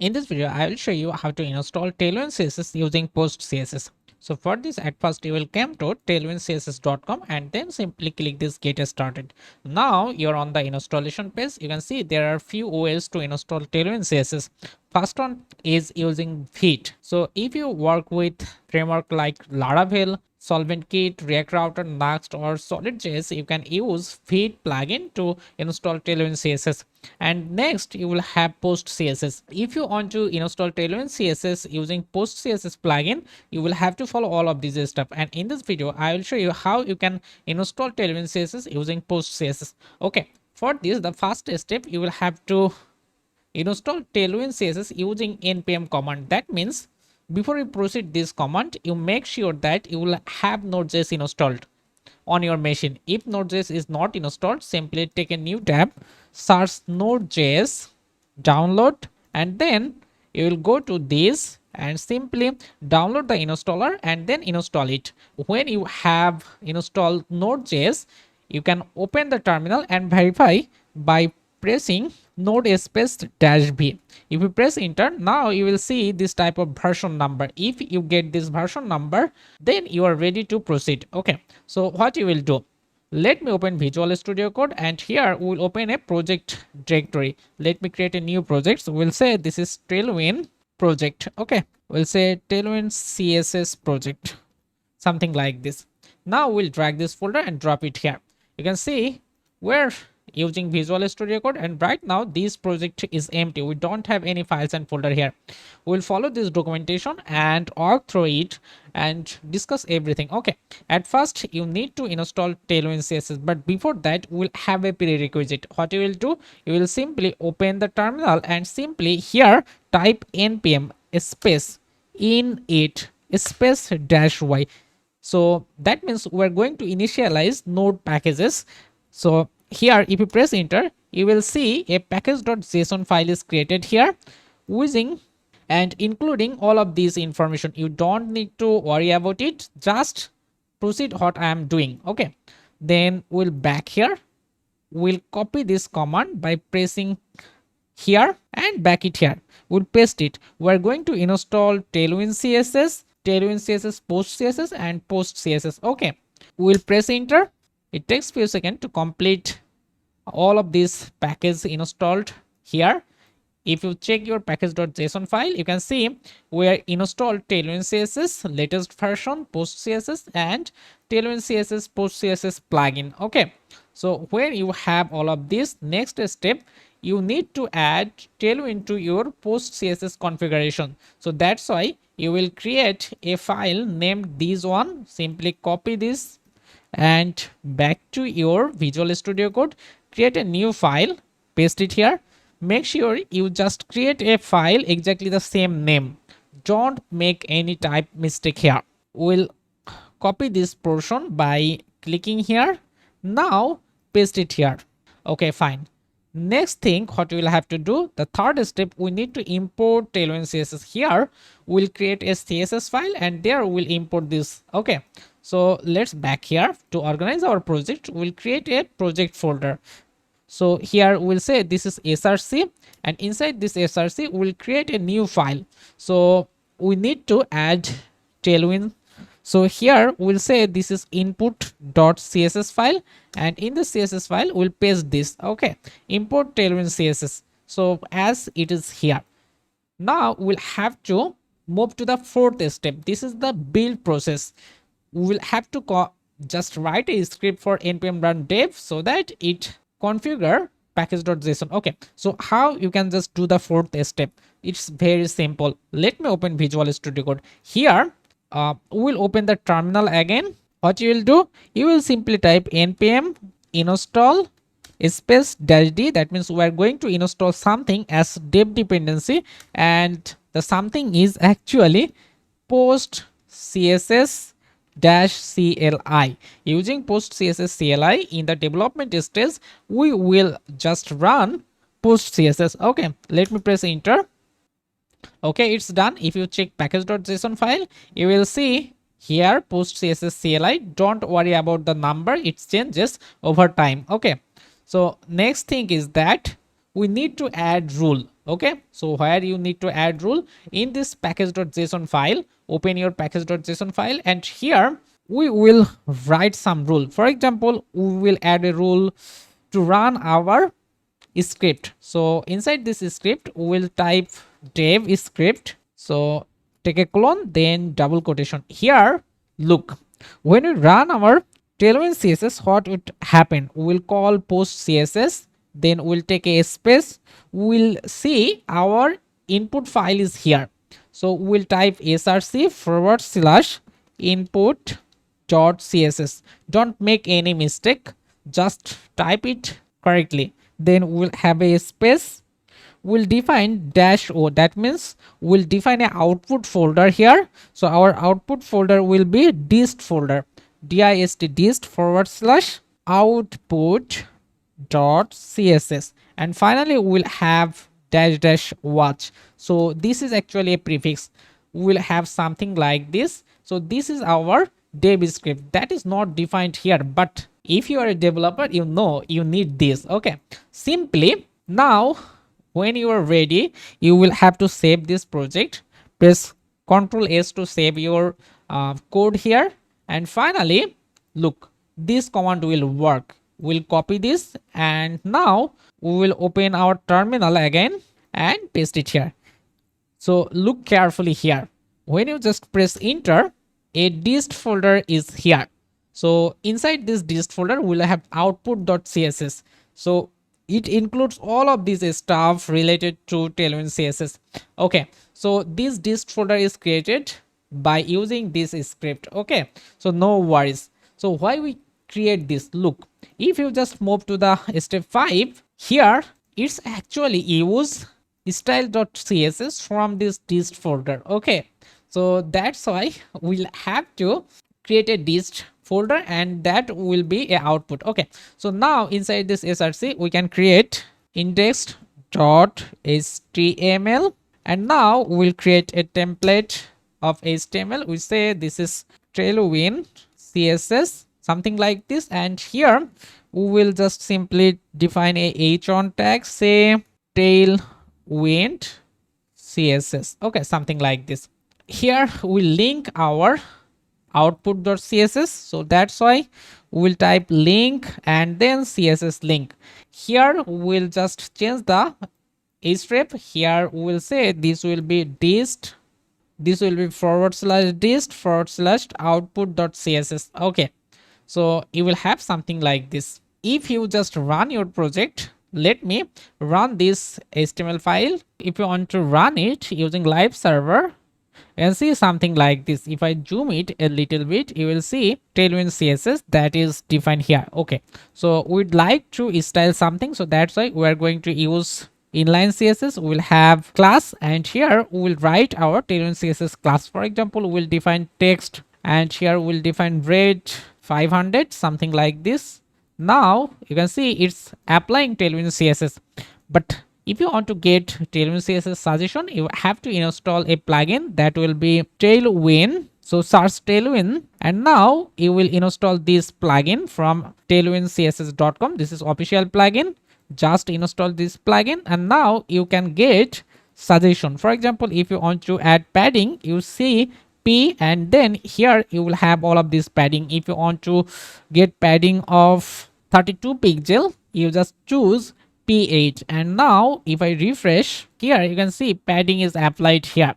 In this video, I will show you how to install Tailwind CSS using Post CSS. So for this, at first you will come to tailwindcss.com and then simply click this get started. Now you're on the installation page. You can see there are few ways to install Tailwind CSS. First one is using Vite. So if you work with framework like Laravel, Solvent Kit, React Router, Next, or Solid.js, you can use Vite plugin to install Tailwind CSS. And next, you will have Post CSS. If you want to install Tailwind CSS using Post CSS plugin, you will have to follow all of these steps. And in this video, I will show you how you can install Tailwind CSS using Post CSS. Okay, for this, the first step, you will have to install Tailwind CSS using npm command. That means before you proceed this command, you make sure that you will have Node.js installed on your machine. If Node.js is not installed, simply take a new tab, search Node.js, download, and then you will go to this and simply download the installer and then install it. When you have installed Node.js, you can open the terminal and verify by pressing node space -v. If you press enter, now you will see this type of version number. If you get this version number, then you are ready to proceed. Okay, so what you will do, let me open Visual Studio Code, and here we will open a project directory. Let me create a new project. So we'll say this is Tailwind project. Okay, we'll say Tailwind CSS project, something like this. Now we'll drag this folder and drop it here. You can see we're using Visual Studio Code, and right now this project is empty. We don't have any files and folder here. We'll follow this documentation and walk through it and discuss everything. Okay, at first you need to install Tailwind CSS, but before that we'll have a prerequisite. What you will do, you will simply open the terminal and simply here type npm space init space -y. So that means we're going to initialize node packages. So here, if you press enter, you will see a package.json file is created here using and including all of these information. You don't need to worry about it, just proceed what I am doing. Okay, then we'll back here, we'll copy this command by pressing here and back it here. We'll paste it. We're going to install Tailwind CSS, Tailwind CSS Post CSS, and Post CSS. Okay, we'll press enter. It takes few seconds to complete all of these packages installed here. If you check your package.json file, you can see we installed Tailwind CSS latest version, Post CSS, and Tailwind CSS Post CSS plugin. Okay, so when you have all of this, next step, you need to add Tailwind to your Post CSS configuration. So that's why you will create a file named this one. Simply copy this and back to your Visual Studio Code, create a new file, paste it here. Make sure you just create a file exactly the same name. Don't make any type mistake here. We'll copy this portion by clicking here. Now paste it here. Okay, fine. Next thing, what we will have to do, the third step, we need to import Tailwind CSS. Here we'll create a CSS file and there we'll import this. Okay, so let's back here. To organize our project, we'll create a project folder. So here we'll say this is src, and inside this src we'll create a new file. So we need to add Tailwind. So here we'll say this is input.css file, and in the CSS file we'll paste this. Okay, import Tailwind CSS. So as it is here, now we'll have to move to the fourth step. This is the build process. We will have to just write a script for npm run dev so that it configure package.json. Okay, so how you can just do the fourth step? It's very simple. Let me open Visual Studio Code. Here we'll open the terminal again. What you will do, you will simply type npm install space -d. That means we are going to install something as dev dependency, and the something is actually Post CSS -cli. Using Post CSS CLI in the development stage, we will just run Post CSS. Okay, let me press enter. Okay, it's done. If you check package.json file, you will see here Post CSS CLI. Don't worry about the number, it changes over time. Okay, so next thing is that we need to add rule. Okay, so where you need to add rule in this package.json file, open your package.json file, and here we will write some rule. For example, we will add a rule to run our script. So inside this script we will type dev script. So take a colon, then double quotation. Here, look, when we run our Tailwind CSS, what would happen? We will call post CSS, then we'll take a space. We'll see our input file is here. So we'll type src/input.css. Don't make any mistake, just type it correctly. Then we'll have a space. We'll define dash o, that means we'll define an output folder here. So our output folder will be dist folder, dist/output.css, and finally we'll have dash dash watch. So this is actually a prefix. We'll have something like this. So this is our dev script that is not defined here, but if you are a developer, you know you need this. Okay, simply now when you are ready, you will have to save this project. Press Ctrl S to save your code here, and finally look, this command will work. We'll copy this, and now we will open our terminal again and paste it here. So look carefully here. When you just press enter, a dist folder is here. So inside this dist folder we'll have output.css. So it includes all of this stuff related to Tailwind CSS. Okay, so this dist folder is created by using this script. Okay, so no worries. So why we create this? Look, if you just move to the step 5, here it's actually use style.css from this dist folder. Okay, so that's why we'll have to create a dist folder, and that will be a output. Okay, so now inside this src we can create index.html, and now we'll create a template of html. We say this is Tailwind CSS, something like this, and here we will just simply define a h1 tag, say Tailwind CSS. Okay, something like this. Here we link our output.css, so that's why we'll type link and then css link. Here we'll just change the href. Here we'll say this will be dist, this will be /dist/output.css. okay, so you will have something like this. If you just run your project, let me run this html file. If you want to run it using live server, and see something like this. If I zoom it a little bit, you will see Tailwind CSS that is defined here. Okay, so we'd like to style something, so that's why we are going to use inline CSS. We'll have class, and here we'll write our Tailwind CSS class. For example, we'll define text, and here we'll define red 500, something like this. Now you can see it's applying Tailwind CSS, but if you want to get Tailwind CSS suggestion, you have to install a plugin that will be Tailwind. So search Tailwind, and now you will install this plugin from tailwindcss.com. This is official plugin. Just install this plugin, and now you can get suggestion. For example, if you want to add padding, you see P, and then here you will have all of this padding. If you want to get padding of 32 pixel, you just choose P8, and now if I refresh, here you can see padding is applied here.